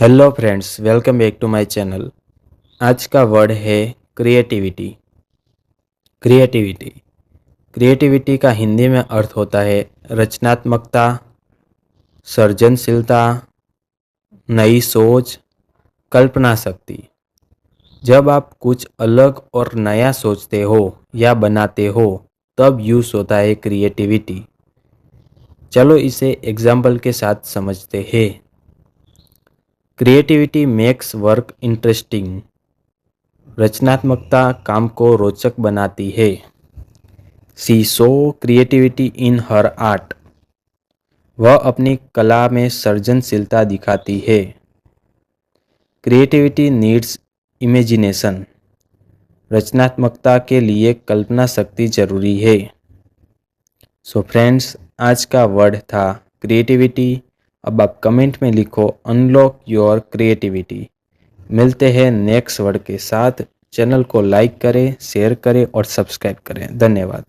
Hello friends, welcome back to my channel. आज का word है क्रिएटिविटी। क्रिएटिविटी क्रिएटिविटी का हिंदी में अर्थ होता है रचनात्मकता, सृजनशीलता, नई सोच, कल्पना शक्ति। जब आप कुछ अलग और नया सोचते हो या बनाते हो तब यूज होता है क्रिएटिविटी। चलो इसे एग्जाम्पल के साथ समझते हैं। Creativity makes work interesting. रचनात्मकता काम को रोचक बनाती है। She show creativity in her art. वह अपनी कला में सृजनशीलता दिखाती है। Creativity needs imagination. रचनात्मकता के लिए कल्पना शक्ति जरूरी है। सो फ्रेंड्स, आज का वर्ड था क्रिएटिविटी। अब आप कमेंट में लिखो अनलॉक योर क्रिएटिविटी। मिलते हैं नेक्स्ट वर्ड के साथ। चैनल को लाइक करें, शेयर करें और सब्सक्राइब करें। धन्यवाद।